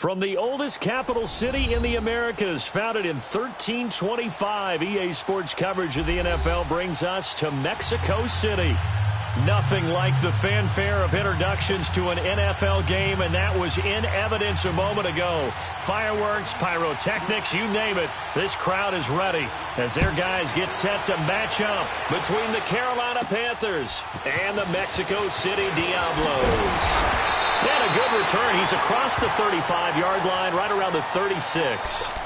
From the oldest capital city in the Americas, founded in 1325, EA Sports coverage of the NFL brings us to Mexico City. Nothing like the fanfare of introductions to an NFL game, and that was in evidence a moment ago. Fireworks, pyrotechnics, you name it. This crowd is ready as their guys get set to match up between the Carolina Panthers and the Mexico City Diablos. And a good return. He's across the 35-yard line, right around the 36.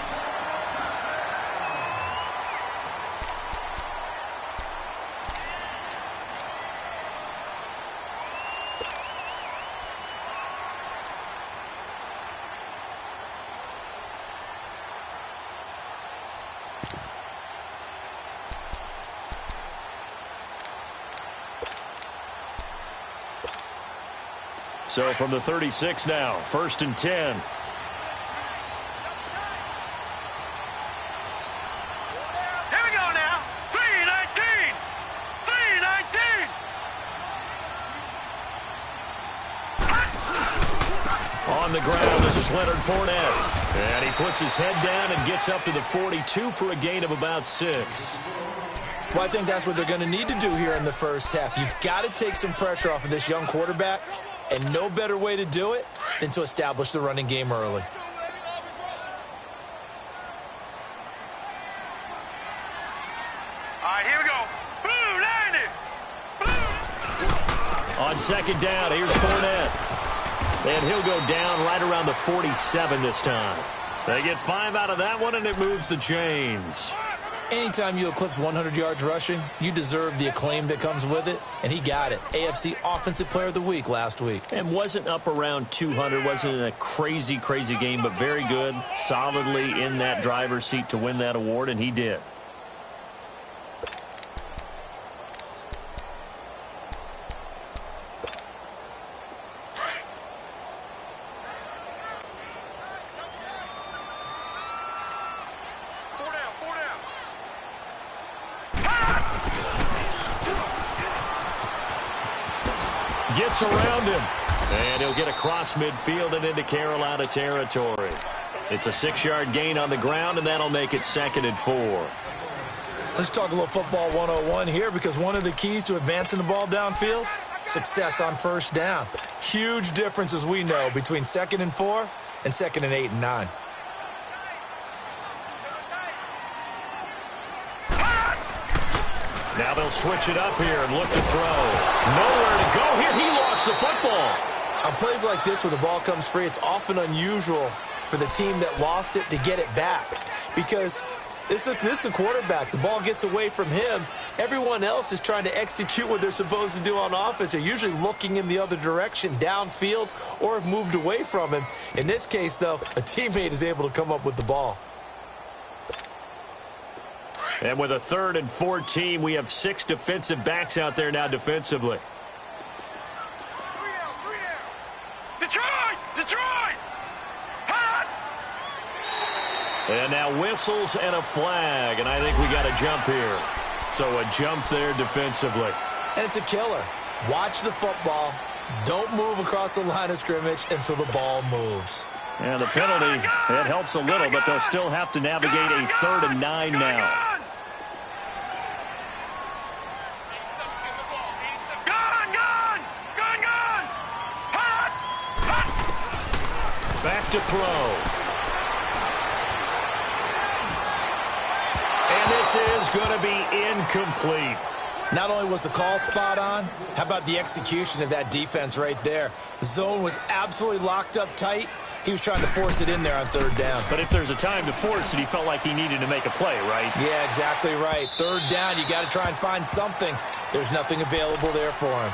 So from the 36 now, 1st and 10. Here we go now. 3-19. 3-19. On the ground, this is Leonard Fournette. And he puts his head down and gets up to the 42 for a gain of about 6. Well, I think that's what they're going to need to do here in the first half. You've got to take some pressure off of this young quarterback. And no better way to do it than to establish the running game early. All right, here we go. Blue, 90. Blue. On second down, here's Fournette. And he'll go down right around the 47 this time. They get 5 out of that one, and it moves the chains. Anytime you eclipse 100 yards rushing, you deserve the acclaim that comes with it, and he got it. AFC Offensive Player of the Week last week. And wasn't up around 200, wasn't in a crazy game, but very good, solidly in that driver's seat to win that award, and he did. Gets around him, and he'll get across midfield and into Carolina territory. It's a 6-yard gain on the ground, and that'll make it 2nd and 4. Let's talk a little football 101 here, because one of the keys to advancing the ball downfield, success on first down. Huge difference, as we know, between 2nd and 4 and 2nd and 8 and 9. Now they'll switch it up here and look to throw. Nowhere to go here. He lost the football. On plays like this where the ball comes free, it's often unusual for the team that lost it to get it back. Because this is a quarterback. The ball gets away from him. Everyone else is trying to execute what they're supposed to do on offense. They're usually looking in the other direction, downfield, or have moved away from him. In this case, though, a teammate is able to come up with the ball. And with a 3rd and 14, we have 6 defensive backs out there now defensively. Detroit! Detroit! Hot! And now whistles and a flag, and I think we got a jump here. So a jump there defensively. And it's a killer. Watch the football. Don't move across the line of scrimmage until the ball moves. And the penalty, it helps a little, but they'll still have to navigate a 3rd and 9 now. Back to throw. And this is going to be incomplete. Not only was the call spot on, how about the execution of that defense right there? The zone was absolutely locked up tight. He was trying to force it in there on 3rd down. But if there's a time to force it, he felt like he needed to make a play, right? Yeah, exactly right. 3rd down, you got to try and find something. There's nothing available there for him.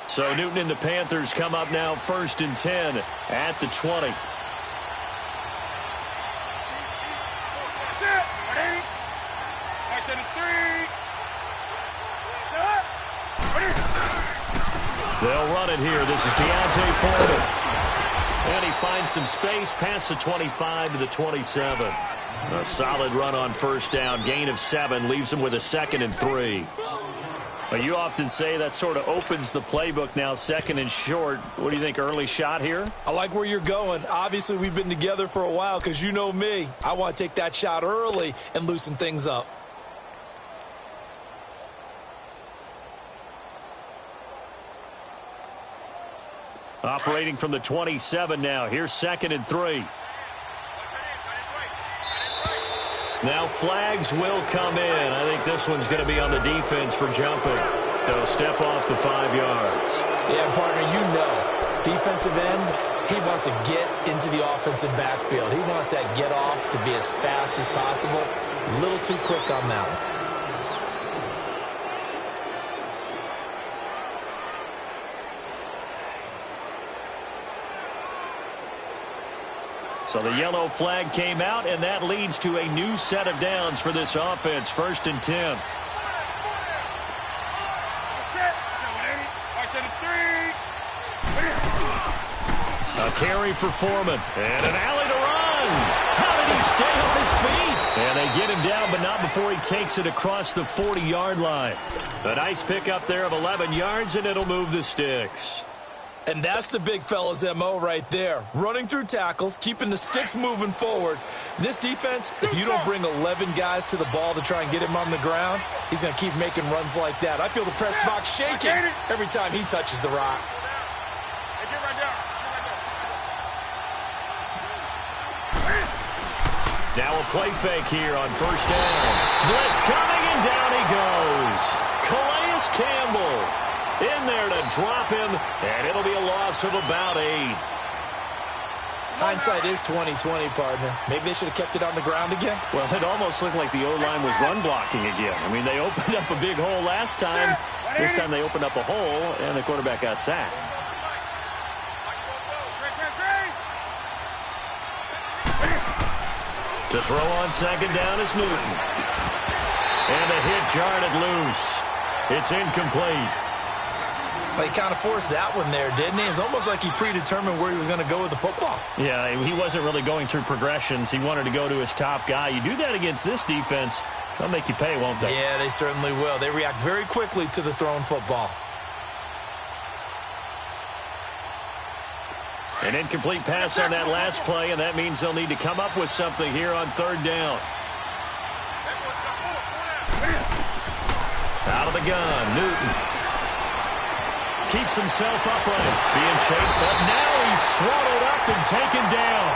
So Newton and the Panthers come up now 1st and 10 at the 20. That's it. Ready? Back to the 3. They'll run it here. This is Deontay Foreman. And he finds some space past the 25 to the 27. A solid run on first down. Gain of 7 leaves him with a 2nd and 3. Well, you often say that sort of opens the playbook now, 2nd and short. What do you think, early shot here? I like where you're going. Obviously, we've been together for a while because you know me. I want to take that shot early and loosen things up. Operating from the 27 now. Here's 2nd and 3. Now flags will come in. I think this one's going to be on the defense for jumping. They'll step off the 5 yards. Yeah, partner, you know, defensive end, he wants to get into the offensive backfield. He wants that get off to be as fast as possible. A little too quick on that one. So the yellow flag came out, and that leads to a new set of downs for this offense. 1st and 10. A carry for Foreman. And an alley to run. How did he stay on his feet? And they get him down, but not before he takes it across the 40-yard line. A nice pickup there of 11 yards, and it'll move the sticks. And that's the big fella's MO right there. Running through tackles, keeping the sticks moving forward. This defense, if you don't bring 11 guys to the ball to try and get him on the ground, he's going to keep making runs like that. I feel the press box shaking every time he touches the rock. Now a play fake here on first down. Blitz coming, and down he goes. Calais Campbell in there to drop him, and it'll be a loss of about 8. Hindsight is 20/20, partner. Maybe they should have kept it on the ground again. Well, it almost looked like the O-line was run blocking again. I mean, they opened up a big hole last time. This time they opened up a hole, and the quarterback got sacked. To throw on second down is Newton. And a hit jarred it loose. It's incomplete. Well, he kind of forced that one there, didn't he? It's almost like he predetermined where he was going to go with the football. Yeah, he wasn't really going through progressions. He wanted to go to his top guy. You do that against this defense, they'll make you pay, won't they? Yeah, they certainly will. They react very quickly to the thrown football. An incomplete pass on that last play, and that means they'll need to come up with something here on third down. Out of the gun, Newton. Keeps himself upright, being chased, but now he's swallowed up and taken down.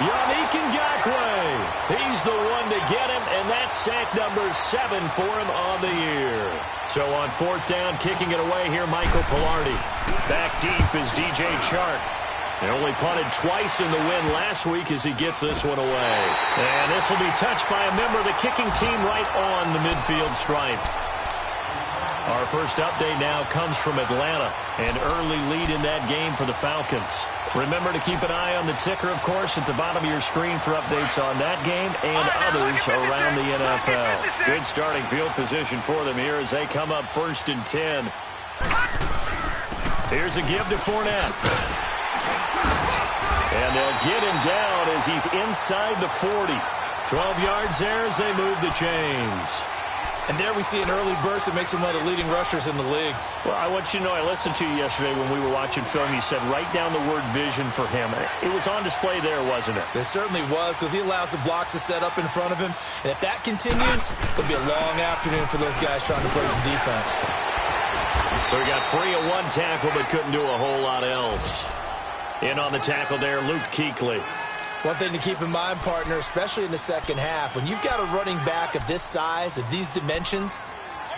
Yannick Ngakoue, he's the one to get him, and that's sack number 7 for him on the year. So on fourth down, kicking it away here, Michael Pilardi. Back deep is DJ Chark. They only punted twice in the win last week as he gets this one away. And this will be touched by a member of the kicking team right on the midfield stripe. Our first update now comes from Atlanta. An early lead in that game for the Falcons. Remember to keep an eye on the ticker, of course, at the bottom of your screen for updates on that game and others around the NFL. Good starting field position for them here as they come up 1st and 10. Here's a give to Fournette. And they'll get him down as he's inside the 40. 12 yards there as they move the chains. And there we see an early burst that makes him one of the leading rushers in the league. Well, I want you to know, I listened to you yesterday when we were watching film. You said write down the word vision for him. It was on display there, wasn't it? It certainly was, because he allows the blocks to set up in front of him. And if that continues, it'll be a long afternoon for those guys trying to play some defense. So he got free of one tackle but couldn't do a whole lot else. In on the tackle there, Luke Kuechly. One thing to keep in mind, partner, especially in the second half, when you've got a running back of this size, of these dimensions,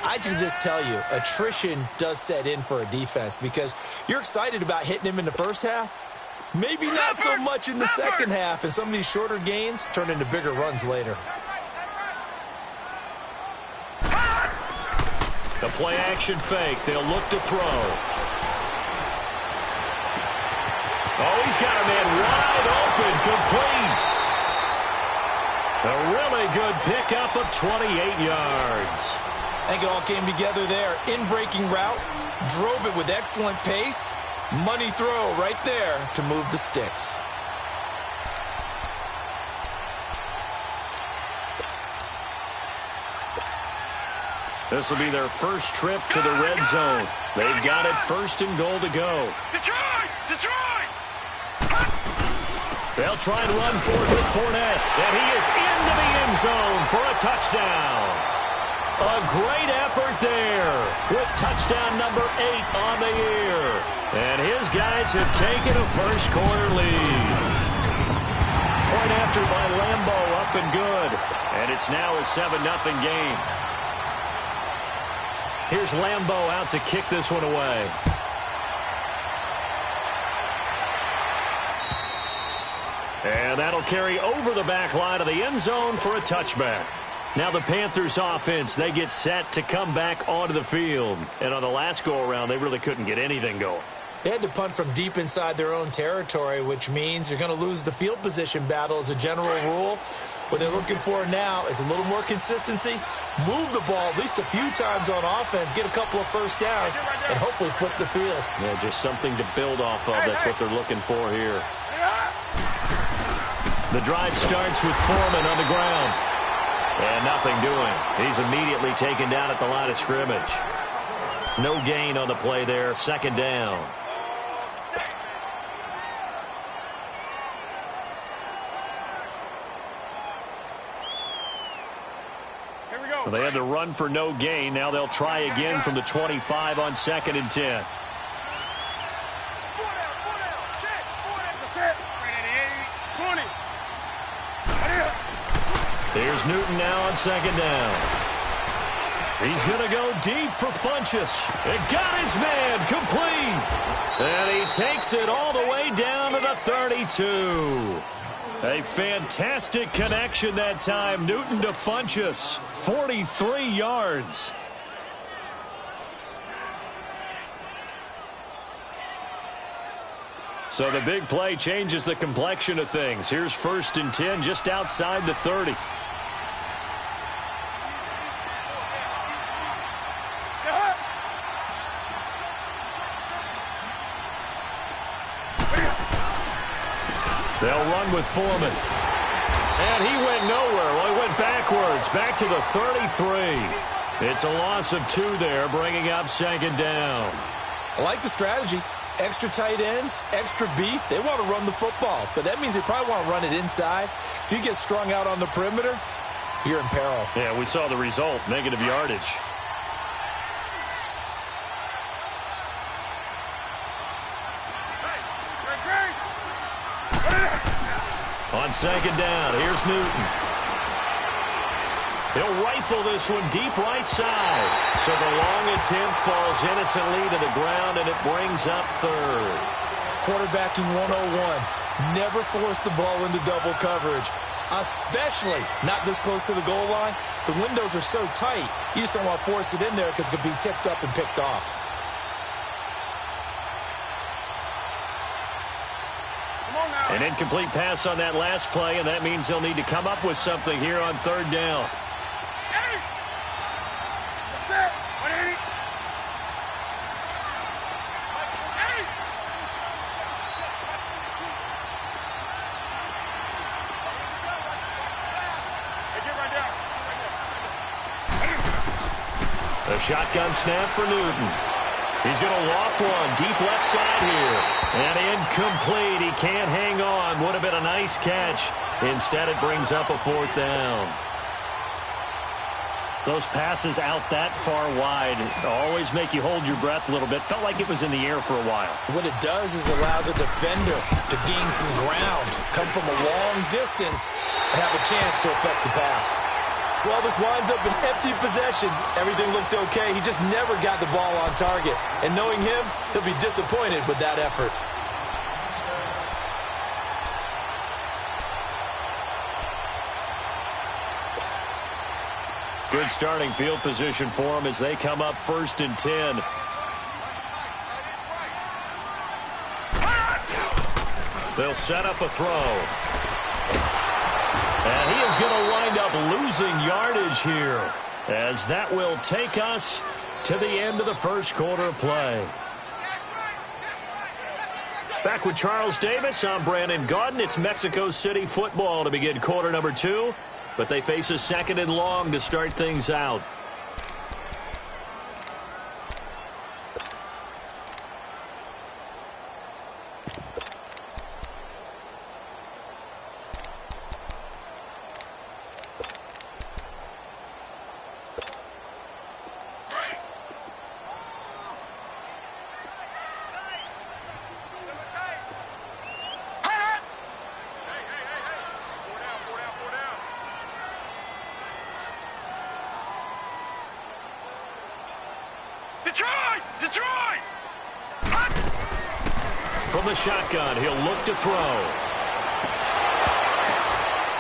I can just tell you, attrition does set in for a defense because you're excited about hitting him in the first half. Maybe not so much in the second half, and some of these shorter gains turn into bigger runs later. The play action fake. They'll look to throw. Oh, he's got a man wide open, complete. A really good pickup of 28 yards. I think it all came together there. In-breaking route, drove it with excellent pace. Money throw right there to move the sticks. This will be their first trip to the red zone. They've got it 1st and goal to go. Detroit! Detroit! They'll try and run forward with Fournette. And he is into the end zone for a touchdown. A great effort there with touchdown number 8 on the year. And his guys have taken a first-quarter lead. Point after by Lambeau, up and good. And it's now a 7-0 game. Here's Lambeau out to kick this one away. And that'll carry over the back line of the end zone for a touchback. Now the Panthers offense, they get set to come back onto the field. And on the last go-around, they really couldn't get anything going. They had to punt from deep inside their own territory, which means you're going to lose the field position battle as a general rule. What they're looking for now is a little more consistency, move the ball at least a few times on offense, get a couple of first downs, and hopefully flip the field. Yeah, just something to build off of. That's what they're looking for here. The drive starts with Foreman on the ground. And nothing doing. He's immediately taken down at the line of scrimmage. No gain on the play there. 2nd down. Here we go. Well, they had to run for no gain. Now they'll try again from the 25 on 2nd and 10. Here's Newton now on 2nd down. He's going to go deep for Funchess. It got his man complete. And he takes it all the way down to the 32. A fantastic connection that time. Newton to Funchess. 43 yards. So the big play changes the complexion of things. Here's 1st and 10 just outside the 30. They'll run with Foreman. And he went nowhere. Well, he went backwards, back to the 33. It's a loss of 2 there, bringing up 2nd down. I like the strategy. Extra tight ends, extra beef. They want to run the football, but that means they probably want to run it inside. If you get strung out on the perimeter, you're in peril. Yeah, we saw the result, negative yardage. On 2nd down, here's Newton. He'll rifle this one deep right side. So the long attempt falls innocently to the ground, and it brings up 3rd. Quarterbacking 101. Never force the ball into double coverage, especially not this close to the goal line. The windows are so tight, you just don't want to force it in there because it could be tipped up and picked off. An incomplete pass on that last play, and that means they'll need to come up with something here on 3rd down. A shotgun snap for Newton. He's going to loft one deep left side here. And incomplete. He can't hang on. Would have been a nice catch. Instead, it brings up a 4th down. Those passes out that far wide always make you hold your breath a little bit. Felt like it was in the air for a while. What it does is allows a defender to gain some ground, come from a long distance, and have a chance to affect the pass. Well, this winds up an empty possession. Everything looked okay. He just never got the ball on target. And knowing him, he'll be disappointed with that effort. Good starting field position for them as they come up 1st and 10. They'll set up a throw. And he is going to wind up losing yardage here. as that will take us to the end of the first quarter of play. Back with Charles Davis, I'm Brandon Gaudin. It's Mexico City football to begin quarter number 2, but they face a second and long to start things out. Detroit! From the shotgun, he'll look to throw.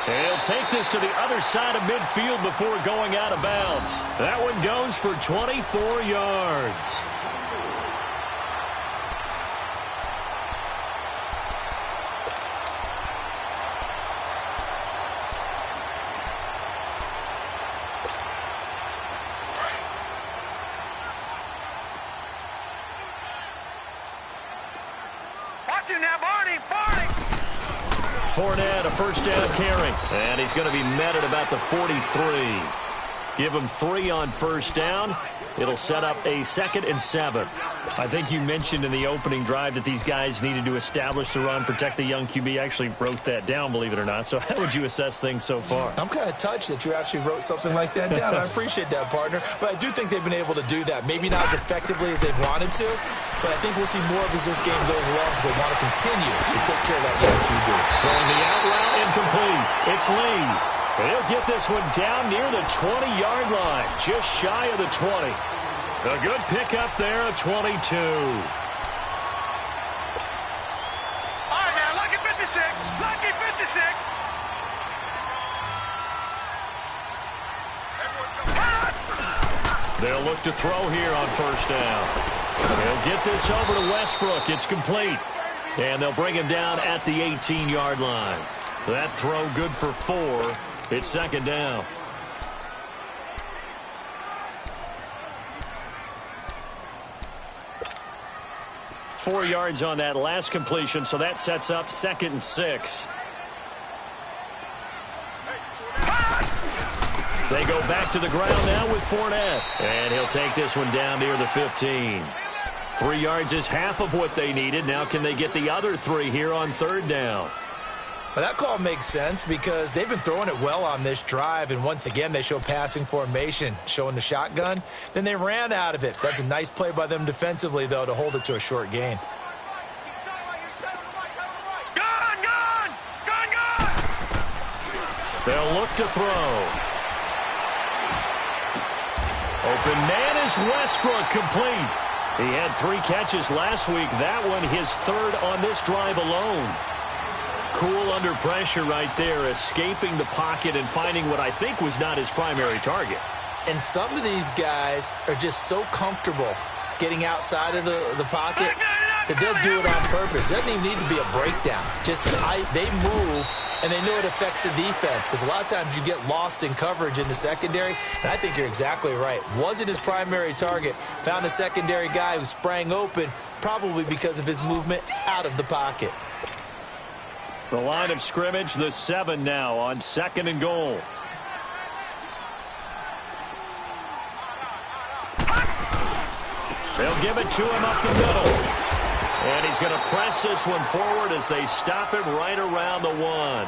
He'll take this to the other side of midfield before going out of bounds. That one goes for 24 yards. Fournette, a first down carry. And he's going to be met at about the 43. Give him 3 on first down. It'll set up a 2nd and 7. I think you mentioned in the opening drive that these guys needed to establish the run, protect the young QB. I actually wrote that down, believe it or not. So how would you assess things so far? I'm kind of touched that you actually wrote something like that down. I appreciate that, partner. But I do think they've been able to do that. Maybe not as effectively as they've wanted to, but I think we'll see more of as this game goes along because they want to continue to take care of that young QB. Throwing the out route incomplete. It's Lee. He'll get this one down near the 20-yard line, just shy of the 20. A good pickup there, a 22. All right, now, lucky 56. Lucky 56. They'll look to throw here on first down. They'll get this over to Westbrook. It's complete. And they'll bring him down at the 18-yard line. That throw good for 4. It's 2nd down. Four yards on that last completion, so that sets up 2nd and 6. They go back to the ground now with Fournette. And he'll take this one down near the 15. 3 yards is half of what they needed. Now can they get the other 3 here on 3rd down? Well, that call makes sense because they've been throwing it well on this drive, and once again they show passing formation, showing the shotgun. Then they ran out of it. That's a nice play by them defensively, though, to hold it to a short gain. Gone! They'll look to throw. Open man is Westbrook, complete. He had 3 catches last week. That one his 3rd on this drive alone. Cool under pressure right there, escaping the pocket and finding what I think was not his primary target. And some of these guys are just so comfortable getting outside of the pocket that they'll do it on purpose. It doesn't even need to be a breakdown. Just they move, and they know it affects the defense because a lot of times you get lost in coverage in the secondary, and I think you're exactly right. Wasn't his primary target. Found a secondary guy who sprang open, probably because of his movement out of the pocket. The line of scrimmage, the 7 now on 2nd and goal. They'll give it to him up the middle. And he's going to press this one forward as they stop him right around the 1.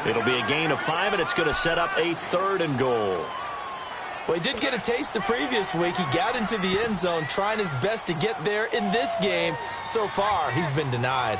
It'll be a gain of 5, and it's going to set up a 3rd and goal. Well, he did get a taste the previous week. He got into the end zone trying his best to get there in this game. So far, he's been denied.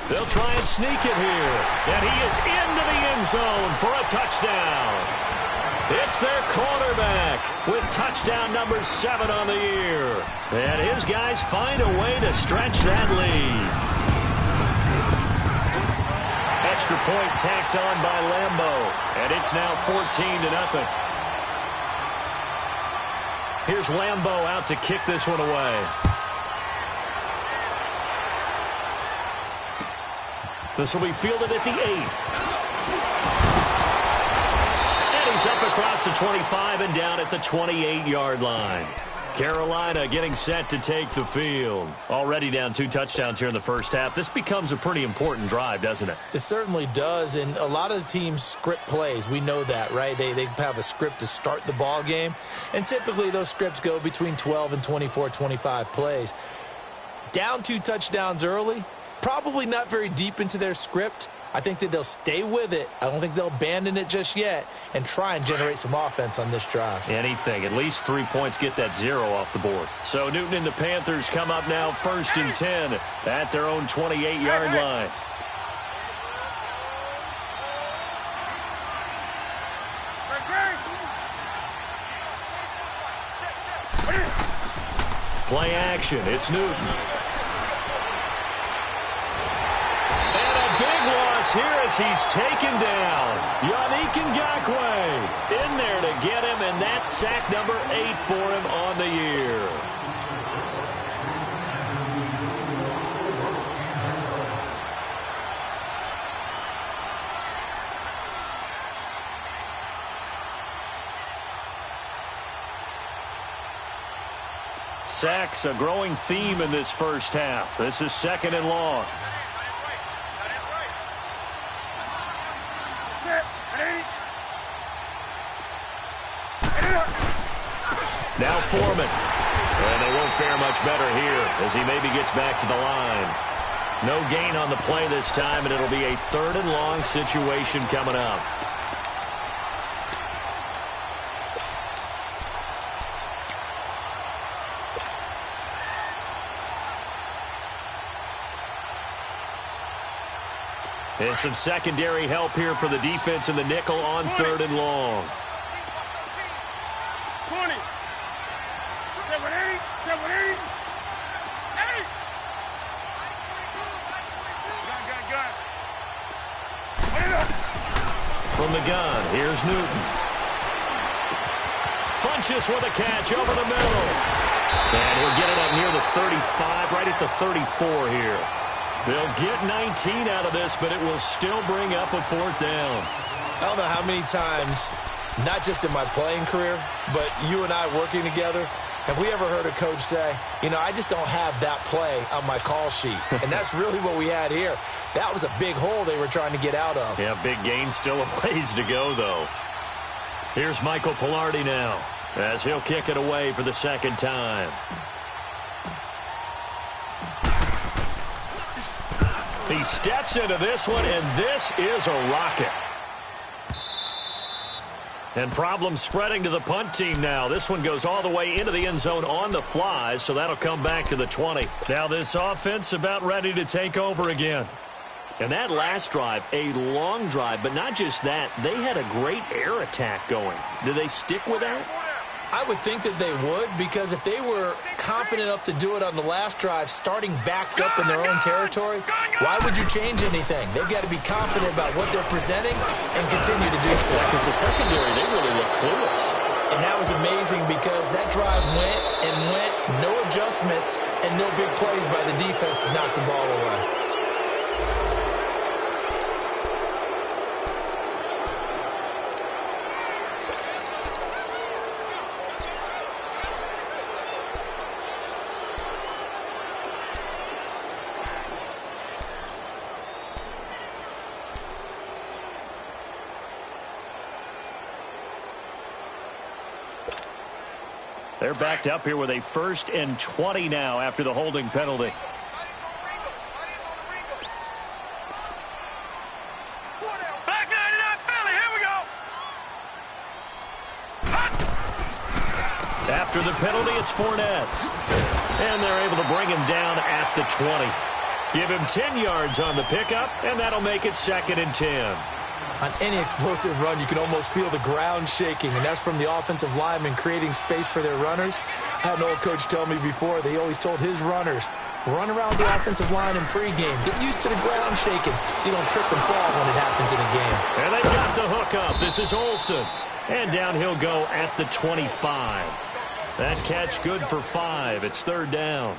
They'll try and sneak it here. And he is into the end zone for a touchdown. It's their quarterback with touchdown number 7 on the year. And his guys find a way to stretch that lead. Extra point tacked on by Lambeau, and it's now 14-0. Here's Lambeau out to kick this one away. This will be fielded at the 8. And he's up across the 25 and down at the 28-yard line. Carolina getting set to take the field. Already down 2 touchdowns here in the first half. This becomes a pretty important drive, doesn't it? It certainly does, and a lot of the teams script plays. We know that, right? They have a script to start the ball game, and typically those scripts go between 12 and 24, 25 plays. Down 2 touchdowns early, probably not very deep into their script. I think that they'll stay with it. I don't think they'll abandon it just yet and try and generate some offense on this drive. Anything. At least 3 points get that 0 off the board. So Newton and the Panthers come up now 1st and 10 at their own 28-yard line. Play action. It's Newton. Here as he's taken down. Yannick Ngakoue in there to get him, and that's sack number 8 for him on the year. Sacks a growing theme in this first half. This is 2nd and long. Now Foreman. And they won't fare much better here as he maybe gets back to the line. No gain on the play this time, and it'll be a 3rd and long situation coming up. And some secondary help here for the defense in the nickel on 3rd and long. 20. 7-8. 7-8. From the gun, here's Newton. Funches with a catch over the middle. And he'll get it up near the 35, right at the 34 here. They'll get 19 out of this, but it will still bring up a 4th down. I don't know how many times, not just in my playing career, but you and I working together, have we ever heard a coach say, you know, I just don't have that play on my call sheet. And that's really what we had here. That was a big hole they were trying to get out of. Yeah, big gain, still a ways to go, though. Here's Michael Pilardi now as he'll kick it away for the 2nd time. He steps into this one, and this is a rocket. And problems spreading to the punt team now. This one goes all the way into the end zone on the fly, so that'll come back to the 20. Now this offense about ready to take over again. And that last drive, a long drive, but not just that. They had a great air attack going. Do they stick with that? I would think that they would, because if they were competent enough to do it on the last drive, starting backed up in their own territory, why would you change anything? They've got to be confident about what they're presenting and continue to do so. Because the secondary, they really look clueless. And that was amazing because that drive went and went, no adjustments, and no big plays by the defense to knock the ball away. They're backed up here with a 1st and 20 now after the holding penalty. Back 99 Philly, here we go. After the penalty, it's Fournette. And they're able to bring him down at the 20. Give him 10 yards on the pickup, and that'll make it 2nd and 10. On any explosive run, you can almost feel the ground shaking, and that's from the offensive linemen creating space for their runners. I had an old coach tell me before, they always told his runners, Run around the offensive line in pregame. Get used to the ground shaking so you don't trip and fall when it happens in a game. And they got the hook up. This is Olsen. And down he'll go at the 25. That catch good for 5. It's third down.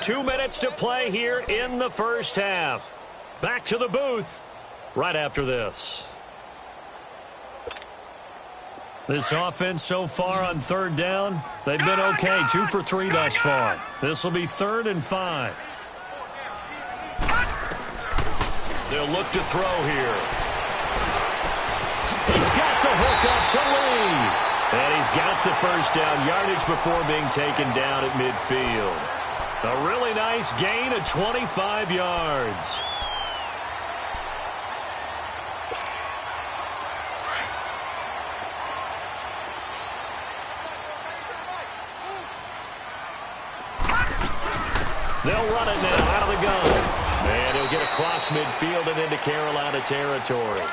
Two minutes to play here in the first half. Back to the booth right after this. This offense so far on third down, they've been okay. 2 for 3 thus far. This will be 3rd and 5. They'll look to throw here. He's got the hook up to Lee. And he's got the first down yardage before being taken down at midfield. A really nice gain of 25 yards. They'll run it now out of the gun. And he'll get across midfield and into Carolina territory.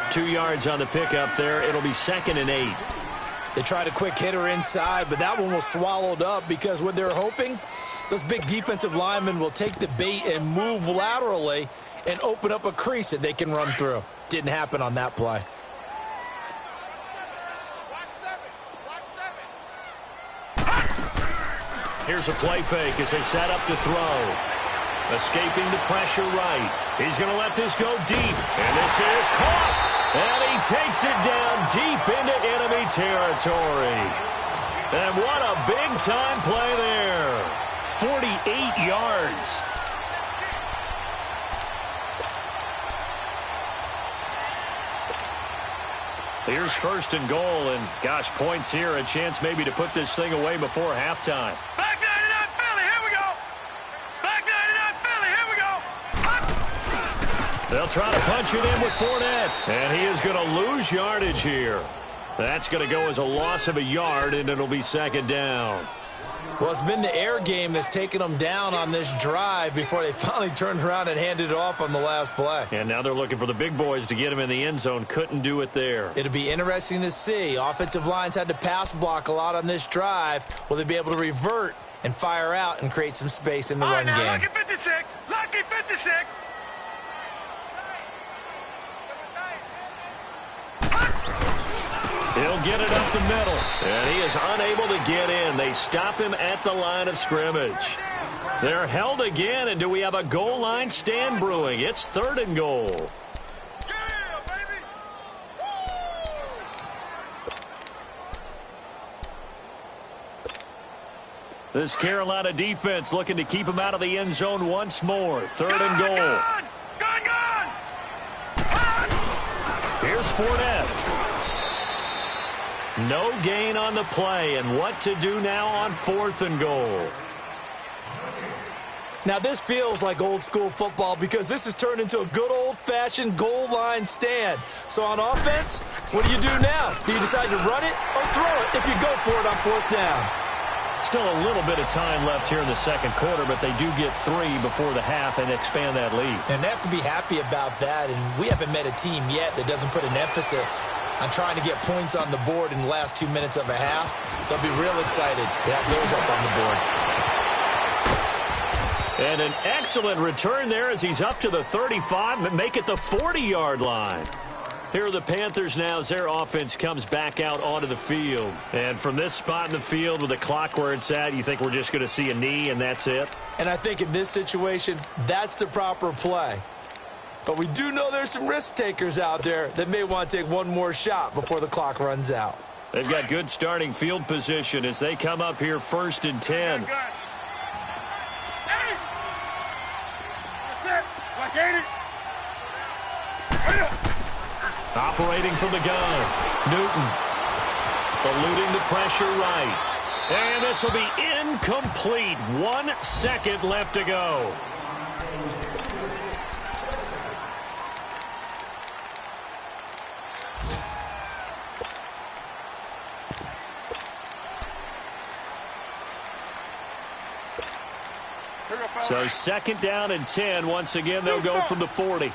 2 yards on the pickup there. It'll be 2nd and 8. They tried a quick hitter inside, but that one was swallowed up because what they're hoping, those big defensive linemen will take the bait and move laterally and open up a crease that they can run through. Didn't happen on that play. Here's a play fake as they set up to throw. Escaping the pressure right. He's going to let this go deep. And this is caught. And he takes it down deep into enemy territory. And what a big-time play there. 48 yards. Here's 1st and goal, and gosh, points here, a chance maybe to put this thing away before halftime. Back 99 Philly, here we go. Back 99 Philly, here we go. They'll try to punch it in with Fournette, and he is going to lose yardage here. That's going to go as a loss of a yard, and it'll be 2nd down. Well, it's been the air game that's taken them down on this drive before they finally turned around and handed it off on the last play. And now they're looking for the big boys to get him in the end zone. Couldn't do it there. It'll be interesting to see. Offensive lines had to pass block a lot on this drive. Will they be able to revert and fire out and create some space in the run game? Lucky 56. Lucky 56. He'll get it up the middle, and he is unable to get in. They stop him at the line of scrimmage. They're held again, and do we have a goal line stand brewing? It's 3rd and goal. Yeah, baby. This Carolina defense looking to keep him out of the end zone once more. 3rd and goal. Gone. Here's Fournette. No gain on the play, and what to do now on 4th and goal. Now, this feels like old-school football because this has turned into a good old-fashioned goal line stand. So on offense, what do you do now? Do you decide to run it or throw it if you go for it on 4th down? Still a little bit of time left here in the 2nd quarter, but they do get 3 before the half and expand that lead. And they have to be happy about that, and we haven't met a team yet that doesn't put an emphasis on trying to get points on the board in the last 2 minutes of a half. They'll be real excited to have those up on the board. And an excellent return there as he's up to the 35, make it the 40-yard line. Here are the Panthers now as their offense comes back out onto the field. And from this spot in the field with the clock where it's at, you think we're just going to see a knee and that's it? And I think in this situation, that's the proper play. But we do know there's some risk takers out there that may want to take one more shot before the clock runs out. They've got good starting field position as they come up here 1st and 10. That's it. Like 80. Operating from the gun. Newton. Eluding the pressure right. And this will be incomplete. 1 second left to go. So 2nd down and 10. Once again, they'll go from the 40.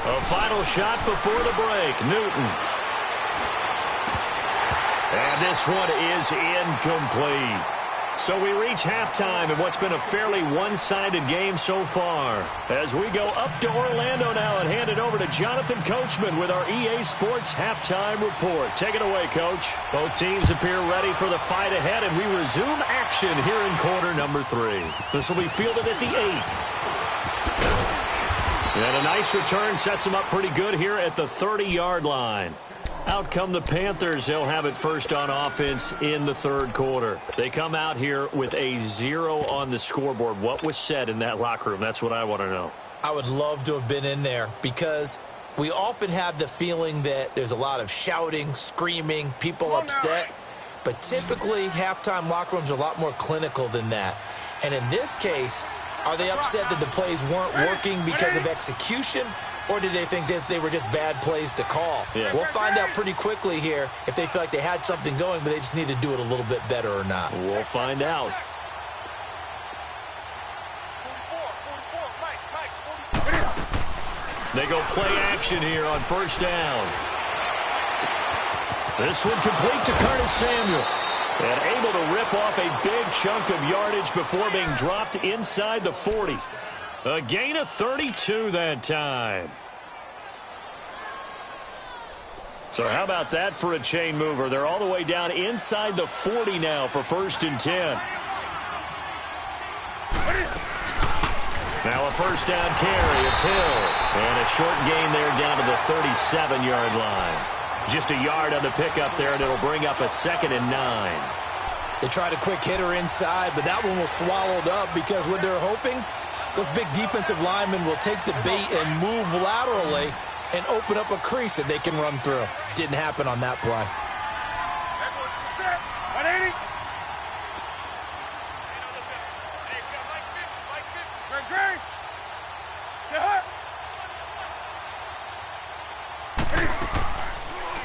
A final shot before the break. Newton. And this one is incomplete. So we reach halftime in what's been a fairly one-sided game so far. As we go up to Orlando now and hand it over to Jonathan Coachman with our EA Sports Halftime Report. Take it away, Coach. Both teams appear ready for the fight ahead, and we resume action here in quarter number 3. This will be fielded at the 8. And a nice return sets them up pretty good here at the 30-yard line. Out come the Panthers. They'll have it first on offense in the third quarter. They come out here with a 0 on the scoreboard. What was said in that locker room? That's what I want to know. I would love to have been in there because we often have the feeling that there's a lot of shouting, screaming, people upset. But typically, halftime locker rooms are a lot more clinical than that. And in this case, are they upset that the plays weren't working because of execution? Or did they think they were just bad plays to call? Yeah. We'll find out pretty quickly here if they feel like they had something going, but they just need to do it a little bit better or not. We'll find out. They go play action here on first down. This one complete to Curtis Samuel. And able to rip off a big chunk of yardage before being dropped inside the 40. A gain of 32 that time. So how about that for a chain mover? They're all the way down inside the 40 now for first and 10. Now a first down carry. It's Hill. And a short gain there down to the 37-yard line. Just a yard on the pickup there, and it'll bring up a 2nd and 9. They tried a quick hitter inside, but that one was swallowed up because what they're hoping, those big defensive linemen will take the bait and move laterally and open up a crease that they can run through. Didn't happen on that play. 180.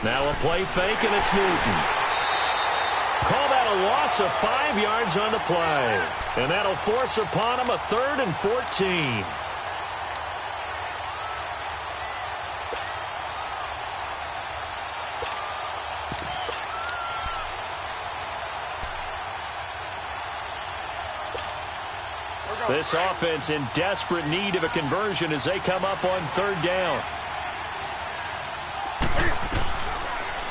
Now a play fake, and it's Newton. Call that a loss of 5 yards on the play. And that'll force upon him a 3rd and 14. This offense in desperate need of a conversion as they come up on 3rd down.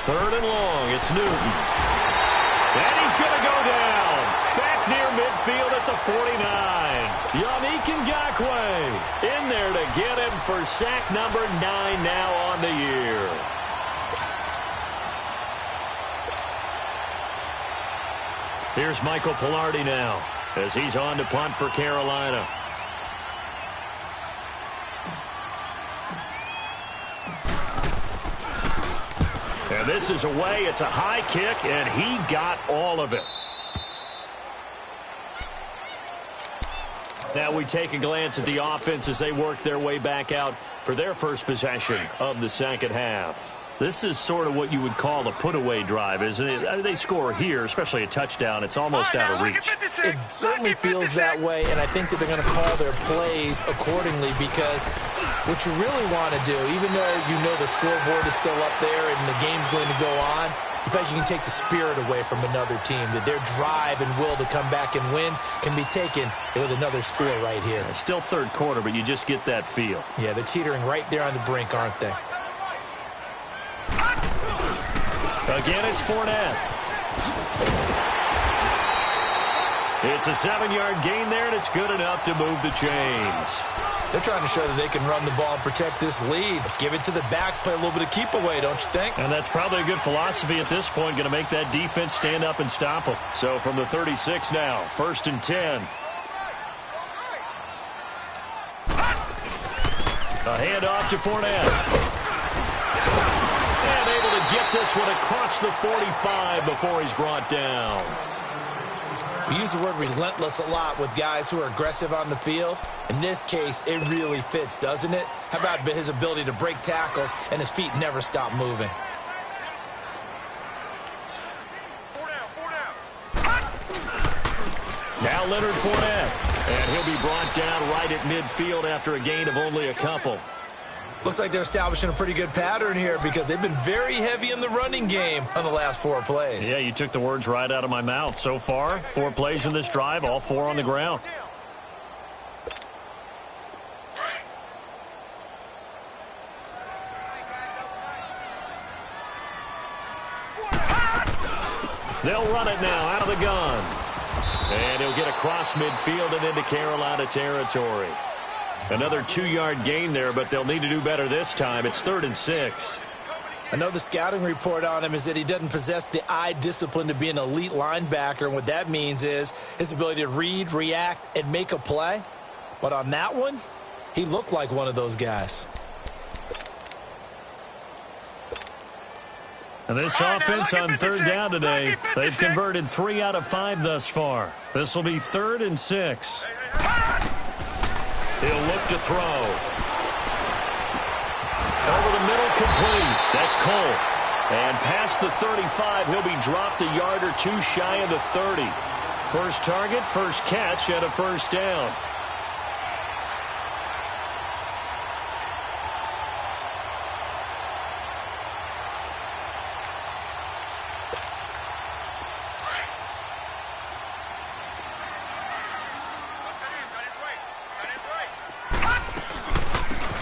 3rd and long, it's Newton. And he's going to go down. Back near midfield at the 49. Yannick Ngakoue in there to get him for sack number 9 now on the year. Here's Michael Pilardi now as he's on to punt for Carolina. And this is away. It's a high kick, and he got all of it. Now we take a glance at the offense as they work their way back out for their first possession of the second half. This is sort of what you would call a put-away drive, isn't it? They score here, especially a touchdown. It's almost out of reach. It certainly feels that way, and I think that they're going to call their plays accordingly because what you really want to do, even though you know the scoreboard is still up there and the game's going to go on, in fact, you can take the spirit away from another team, that their drive and will to come back and win can be taken with another score right here. It's still third quarter, but you just get that feel. Yeah, they're teetering right there on the brink, aren't they? Again, it's Fournette. It's a 7-yard gain there, and it's good enough to move the chains. They're trying to show that they can run the ball and protect this lead. Give it to the backs, play a little bit of keep away, don't you think? And that's probably a good philosophy at this point, going to make that defense stand up and stop them. So from the 36 now, 1st and 10. A handoff to Fournette. And able to get this one across the 45 before he's brought down. We use the word relentless a lot with guys who are aggressive on the field. In this case, it really fits, doesn't it? How about his ability to break tackles and his feet never stop moving? Now Leonard Fournette. And he'll be brought down right at midfield after a gain of only a couple. Looks like they're establishing a pretty good pattern here because they've been very heavy in the running game on the last 4 plays. Yeah, you took the words right out of my mouth. So far, 4 plays in this drive, all 4 on the ground. They'll run it now out of the gun. And he'll get across midfield and into Carolina territory. Another 2-yard gain there, but they'll need to do better this time. It's 3rd and 6. I know the scouting report on him is that he doesn't possess the eye discipline to be an elite linebacker. And what that means is his ability to read, react, and make a play. But on that one, he looked like one of those guys. And this offense on 3rd down today, they've converted 3 out of 5 thus far. This will be 3rd and 6. He'll look to throw. Over the middle, complete. That's Cole. And past the 35, he'll be dropped a yard or 2 shy of the 30. First target, first catch, and a first down.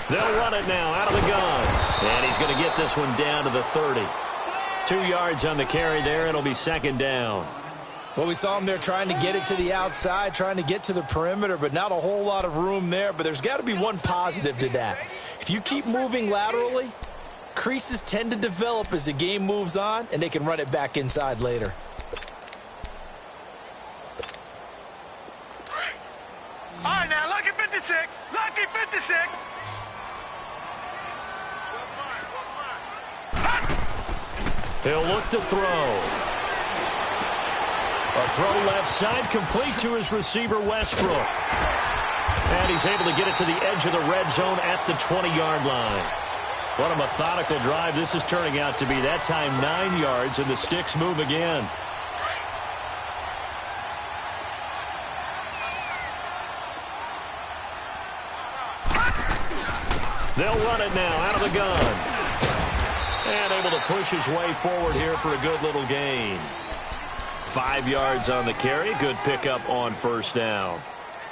They'll run it now out of the gun. And he's going to get this one down to the 30. 2 yards on the carry there. It'll be 2nd down. Well, we saw him there trying to get it to the outside, trying to get to the perimeter, but not a whole lot of room there. But there's got to be one positive to that. If you keep moving laterally, creases tend to develop as the game moves on, and they can run it back inside later. All right, now, lucky 56. Lucky 56. He'll look to throw. A throw left side, complete to his receiver, Westbrook. And he's able to get it to the edge of the red zone at the 20-yard line. What a methodical drive this is turning out to be. That time 9 yards, and the sticks move again. They'll run it now out of the gun. And able to push his way forward here for a good little gain. 5 yards on the carry. Good pickup on first down.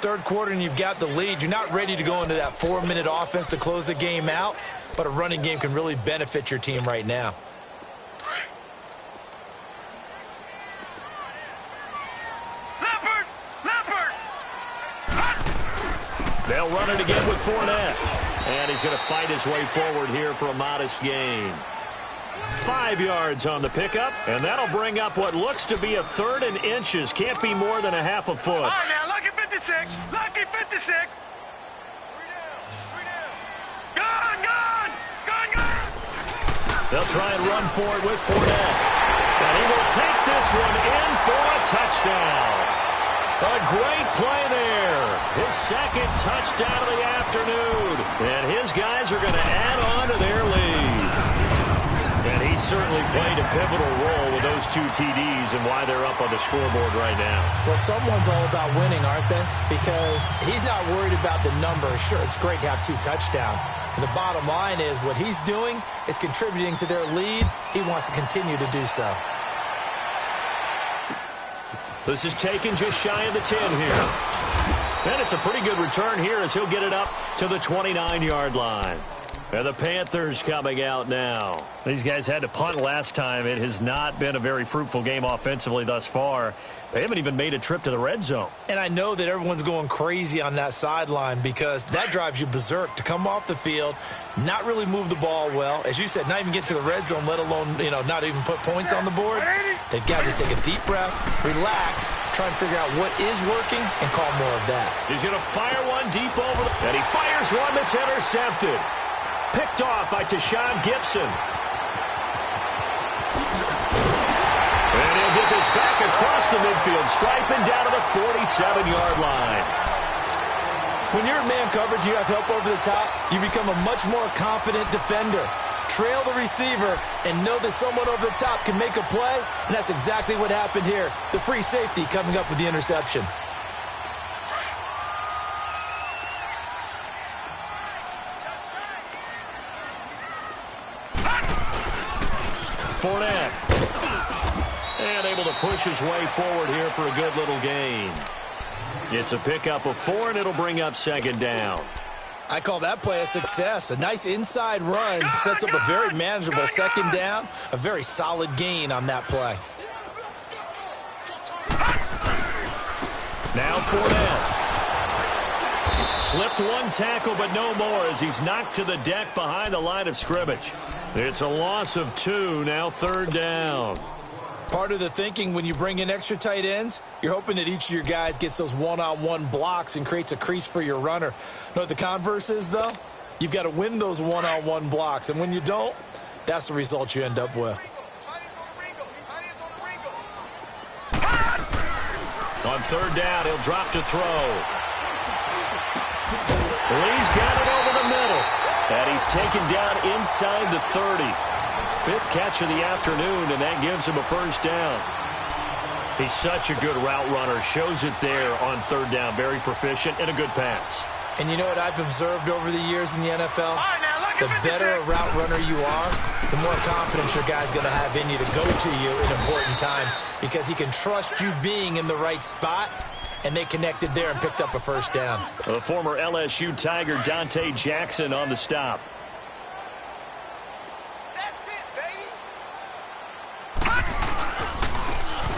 3rd quarter and you've got the lead. You're not ready to go into that 4-minute offense to close the game out, but a running game can really benefit your team right now. They'll run it again with Fournette. And he's going to fight his way forward here for a modest gain. 5 yards on the pickup, and that'll bring up what looks to be a 3rd and inches. Can't be more than a half a foot. All right, now, lucky 56. Lucky 56. Gone, gone. Gone, gone. They'll try and run for it with Fournette. And he will take this one in for a touchdown. A great play there. His 2nd touchdown of the afternoon. And his guys are going to add on to their lead. And he certainly played a pivotal role with those 2 TDs and why they're up on the scoreboard right now. Well, someone's all about winning, aren't they? Because he's not worried about the number. Sure, it's great to have 2 touchdowns. And the bottom line is what he's doing is contributing to their lead. He wants to continue to do so. This is taken just shy of the 10 here. And it's a pretty good return here as he'll get it up to the 29-yard line. And the Panthers coming out now. These guys had to punt last time. It has not been a very fruitful game offensively thus far. They haven't even made a trip to the red zone. And I know that everyone's going crazy on that sideline because that drives you berserk to come off the field, not really move the ball well. As you said, not even get to the red zone, let alone, not even put points on the board. They've got to just take a deep breath, relax, try and figure out what is working, and call more of that. He's going to fire one deep over, and he fires one that's intercepted. Picked off by Tashawn Gibson. And he'll get this back across the midfield, striping down to the 47-yard line. When you're in man coverage, you have help over the top, you become a much more confident defender. Trail the receiver and know that someone over the top can make a play, and that's exactly what happened here. The free safety coming up with the interception. Fournette. And able to push his way forward here for a good little gain. It's a pickup of 4, and it'll bring up second down. I call that play a success. A nice inside run sets up a very manageable second down. A very solid gain on that play. Now Fournette. Slipped one tackle, but no more as he's knocked to the deck behind the line of scrimmage. It's a loss of 2, now third down. Part of the thinking when you bring in extra tight ends, you're hoping that each of your guys gets those one-on-one blocks and creates a crease for your runner. You know what the converse is, though? You've got to win those one-on-one blocks, and when you don't, that's the result you end up with. On third down, he'll drop to throw. Lee's got it over the middle, and he's taken down inside the 30. 5th catch of the afternoon, and that gives him a first down. He's such a good route runner. Shows it there on third down. Very proficient and a good pass. And you know what I've observed over the years in the NFL? The better a route runner you are, the more confidence your guy's going to have in you to go to you in important times because he can trust you being in the right spot, and they connected there and picked up a first down. The former LSU Tiger Dante Jackson on the stop.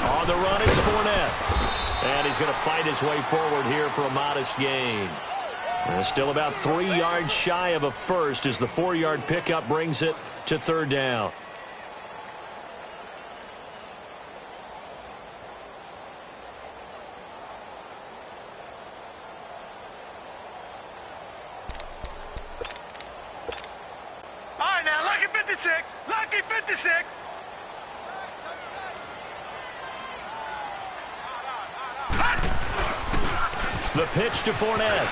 On the run, it's Fournette. And he's going to fight his way forward here for a modest gain. Still about 3 yards shy of a first as the 4-yard pickup brings it to third down. All right, now, lucky 56. Lucky 56. The pitch to Fournette.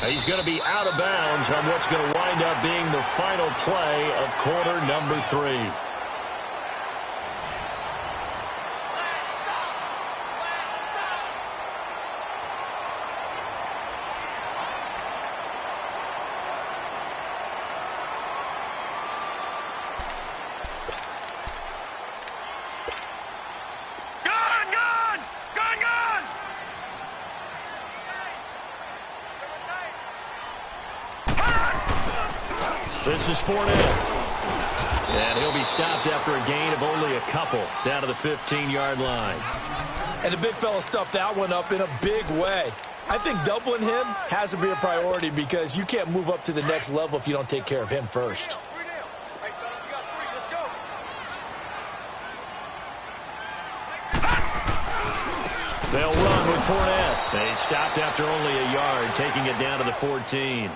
He's going to be out of bounds on what's going to wind up being the final play of quarter number 3. This is Fournette. And he'll be stopped after a gain of only a couple down to the 15-yard line. And the big fella stuffed that one up in a big way. I think doubling him has to be a priority because you can't move up to the next level if you don't take care of him first. They'll run with Fournette. They stopped after only a yard, taking it down to the 14.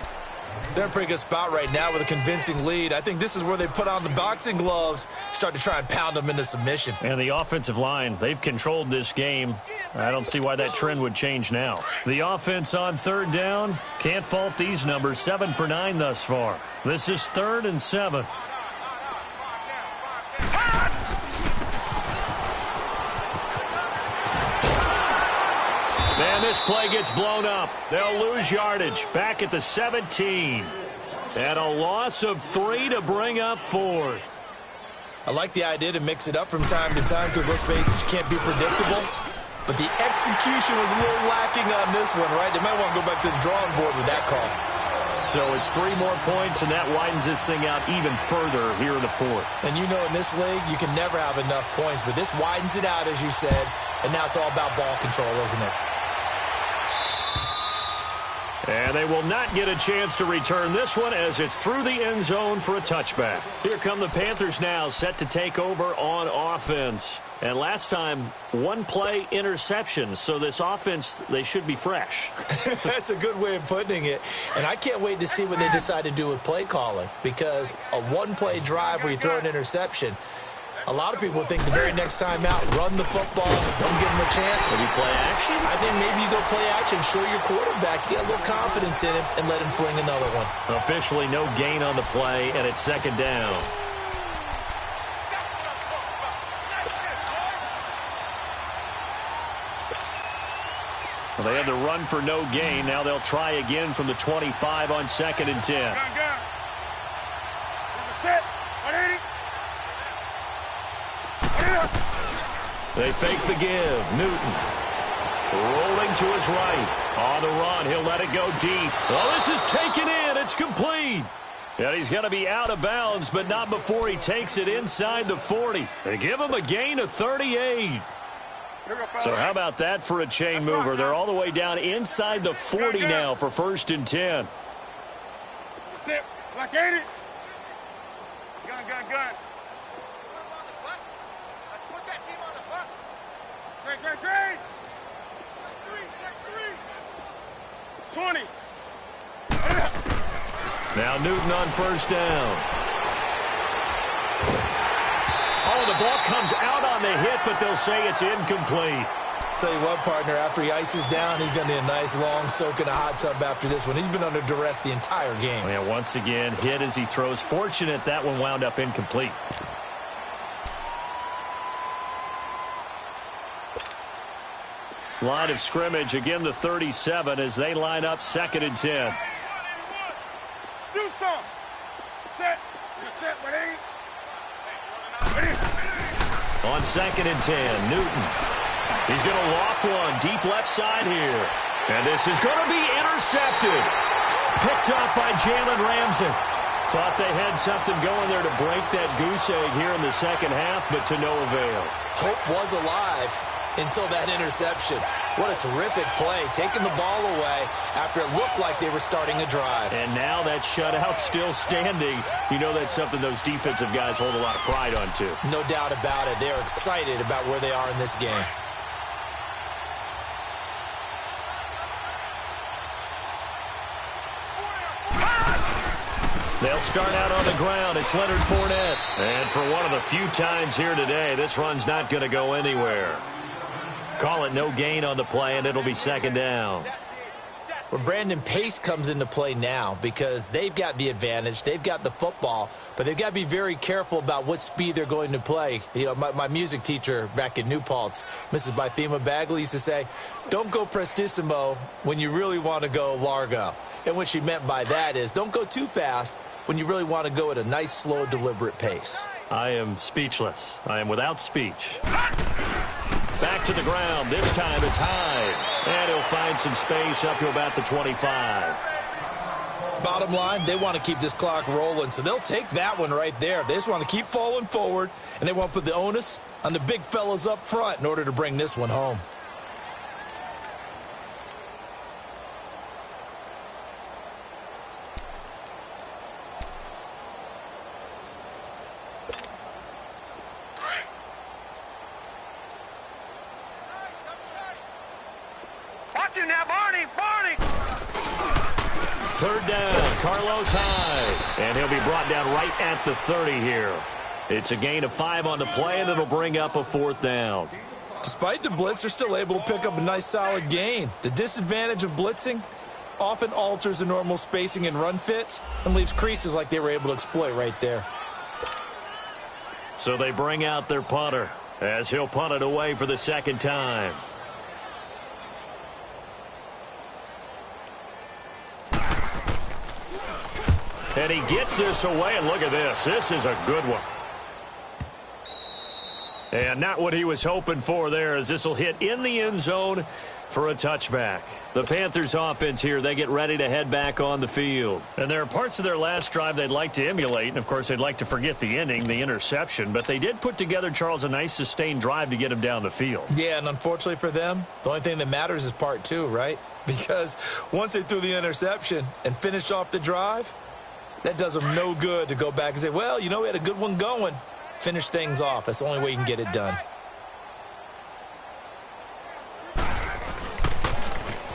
They're in a pretty good spot right now with a convincing lead. I think this is where they put on the boxing gloves, start to try and pound them into submission. And the offensive line, they've controlled this game. I don't see why that trend would change now. The offense on third down, can't fault these numbers. 7 for 9 thus far. This is 3rd and 7. And this play gets blown up. They'll lose yardage back at the 17. And a loss of 3 to bring up 4th. I like the idea to mix it up from time to time because, let's face it, you can't be predictable. But the execution was a little lacking on this one, right? They might want to go back to the drawing board with that call. So it's 3 more points, and that widens this thing out even further here in the 4th. And you know in this league, you can never have enough points. But this widens it out, as you said. And now it's all about ball control, isn't it? And they will not get a chance to return this one as it's through the end zone for a touchback. Here come the Panthers now, set to take over on offense. And last time, 1 play interception. So this offense, they should be fresh. That's a good way of putting it. And I can't wait to see what they decide to do with play calling. Because a 1-play drive where you throw an interception, a lot of people think the very next time out, run the football, don't give them a chance. Maybe play action? I think maybe you go play action, show your quarterback, get a little confidence in him, and let him fling another one. Officially no gain on the play, and it's 2nd down. Well, they had the run for no gain. Now they'll try again from the 25 on 2nd and 10. Set. 180. They fake the give. Newton rolling to his right. On the run, he'll let it go deep. Oh, this is taken in. It's complete. And he's going to be out of bounds, but not before he takes it inside the 40. They give him a gain of 38. So how about that for a chain mover? They're all the way down inside the 40 now for 1st and 10. That's it. Like 80. Gun. Let's put that team on the bus. Great. Check three. 20. Now Newton on 1st down. Oh, the ball comes out on the hit, but they'll say it's incomplete. Tell you what, partner, after he ices down, he's going to need a nice long soak in a hot tub after this one. He's been under duress the entire game. Yeah, once again, hit as he throws. Fortunate that one wound up incomplete. Line of scrimmage, again the 37 as they line up 2nd and 10. Do some. Set, but ain't. On 2nd and 10, Newton. He's going to loft one deep left side here. And this is going to be intercepted. Picked up by Jalen Ramsey. Thought they had something going there to break that goose egg here in the second half, but to no avail. Hope was alive until that interception. What a terrific play, taking the ball away after it looked like they were starting a drive. And now that shutout still standing. You know that's something those defensive guys hold a lot of pride on, too. No doubt about it. They're excited about where they are in this game. They'll start out on the ground. It's Leonard Fournette. And for one of the few times here today, this run's not going to go anywhere. Call it no gain on the play, and it'll be 2nd down. Well, Brandon, pace comes into play now because they've got the advantage. They've got the football, but they've got to be very careful about what speed they're going to play. You know, my music teacher back in New Paltz, Mrs. Bythema Bagley, used to say, don't go prestissimo when you really want to go largo. And what she meant by that is don't go too fast when you really want to go at a nice, slow, deliberate pace. I am speechless. I am without speech. Back to the ground. This time it's high. And he'll find some space up to about the 25. Bottom line, they want to keep this clock rolling, so they'll take that one right there. They just want to keep falling forward, and they want to put the onus on the big fellas up front in order to bring this one home. Watch him now, Barney. 3rd down, Carlos Hyde. And he'll be brought down right at the 30 here. It's a gain of 5 on the play, and it'll bring up a 4th down. Despite the blitz, they're still able to pick up a nice, solid gain. The disadvantage of blitzing often alters the normal spacing and run fits and leaves creases like they were able to exploit right there. So they bring out their punter as he'll punt it away for the 2nd time. And he gets this away, and look at this. This is a good one. And not what he was hoping for there, as this will hit in the end zone for a touchback. The Panthers offense here, they get ready to head back on the field. And there are parts of their last drive they'd like to emulate, and of course they'd like to forget the ending, the interception. But they did put together, Charles, a nice sustained drive to get him down the field. Yeah, and unfortunately for them, the only thing that matters is part 2, right? Because once they threw the interception and finished off the drive, that does them no good to go back and say, well, you know, we had a good one going. Finish things off. That's the only way you can get it done.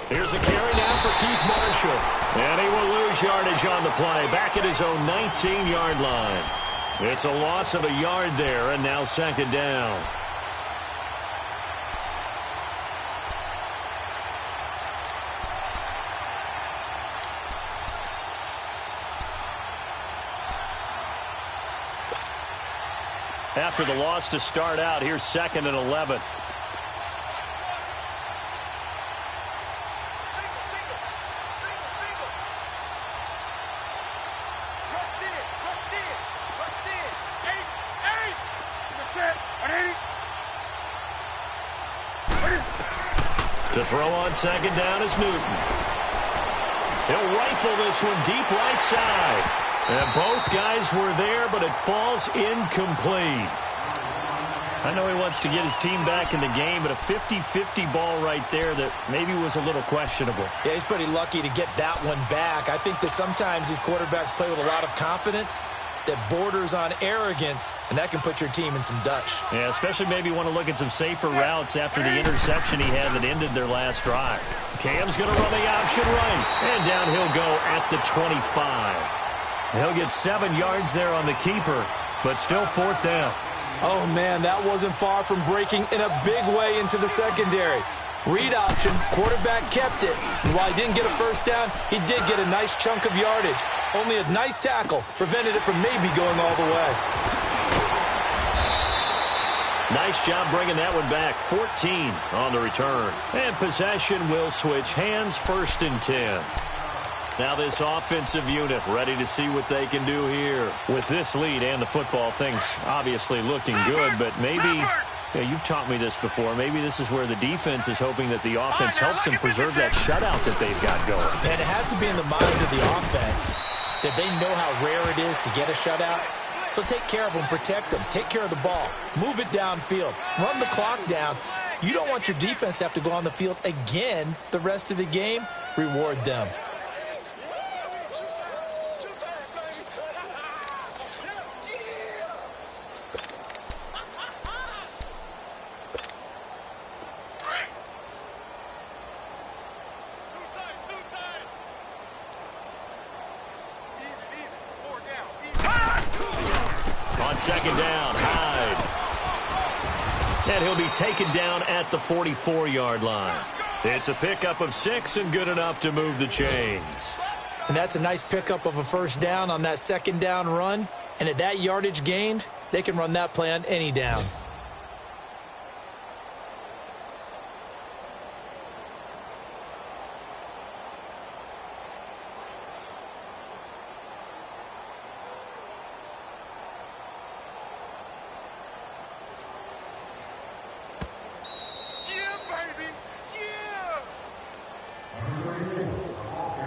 Here's a carry now for Keith Marshall. And he will lose yardage on the play. Back at his own 19-yard line. It's a loss of a yard there, and now 2nd down. After the loss to start out, here's 2nd and 11. To throw on second down is Newton. He'll rifle this one deep right side. And both guys were there, but it falls incomplete. I know he wants to get his team back in the game, but a 50-50 ball right there that maybe was a little questionable. Yeah, he's pretty lucky to get that one back. I think that sometimes these quarterbacks play with a lot of confidence that borders on arrogance, and that can put your team in some Dutch. Yeah, especially maybe want to look at some safer routes after the interception he had that ended their last drive. Cam's going to run the option right, and down he'll go at the 25. He'll get 7 yards there on the keeper, but still 4th down. Oh, man, that wasn't far from breaking in a big way into the secondary. Read option, quarterback kept it. And while he didn't get a first down, he did get a nice chunk of yardage. Only a nice tackle prevented it from maybe going all the way. Nice job bringing that one back. 14 on the return. And possession will switch hands, 1st and 10. Now this offensive unit ready to see what they can do here. With this lead and the football, things obviously looking good, but maybe, you've taught me this before, maybe this is where the defense is hoping that the offense helps them preserve that shutout that they've got going. And it has to be in the minds of the offense that they know how rare it is to get a shutout. So take care of them, protect them, take care of the ball, move it downfield, run the clock down. You don't want your defense to have to go on the field again the rest of the game. Reward them. Second down, Hyde. And he'll be taken down at the 44-yard line. It's a pickup of 6 and good enough to move the chains. And that's a nice pickup of a first down on that second down run. And at that yardage gained, they can run that play on any down.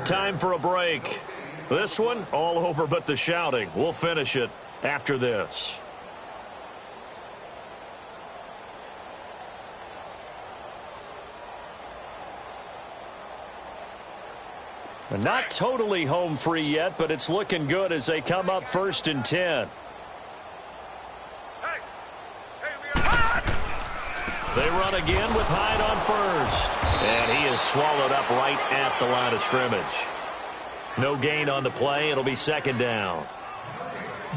Time for a break. This one, all over but the shouting. We'll finish it after this. Not totally home free yet, but it's looking good as they come up 1st and 10. They run again with Hyde on first. And he is swallowed up right at the line of scrimmage. No gain on the play. It'll be 2nd down.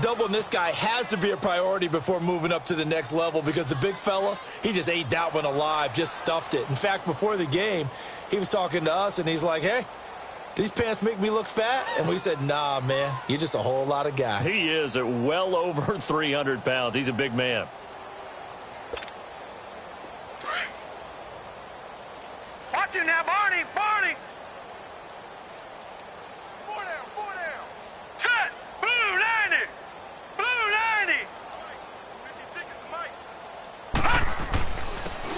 Doubling this guy has to be a priority before moving up to the next level because the big fella, he just ate that one alive, just stuffed it. In fact, before the game, he was talking to us, and he's like, hey, these pants make me look fat? And we said, nah, man, you're just a whole lot of guy. He is at well over 300 pounds. He's a big man. Watch it now, Barney! Barney! 4 down, 4 down. Set! Blue 90! Blue 90! 56 is the mic.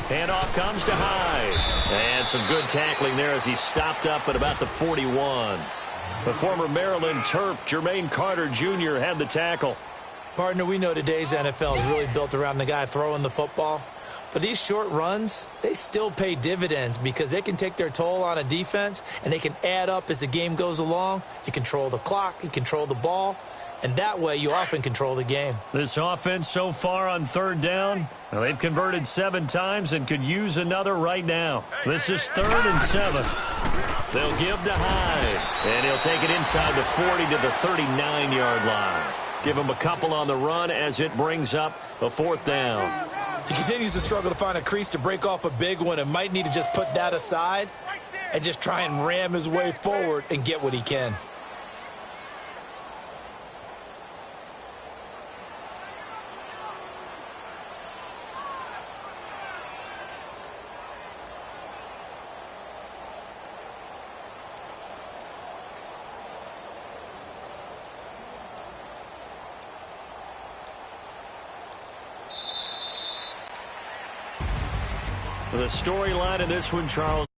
Handoff comes to Hyde. And some good tackling there as he stopped up at about the 41. The former Maryland Terp, Jermaine Carter Jr. had the tackle. Partner, we know today's NFL is really built around the guy throwing the football. But these short runs, they still pay dividends because they can take their toll on a defense and they can add up as the game goes along. You control the clock, you control the ball, and that way you often control the game. This offense so far on 3rd down, well, they've converted 7 times and could use another right now. This is 3rd and 7. They'll give to Hyde, and he'll take it inside the 40 to the 39-yard line. Give him a couple on the run as it brings up a 4th down. He continues to struggle to find a crease to break off a big one and might need to just put that aside and just try and ram his way forward and get what he can. The storyline in this one, Charles.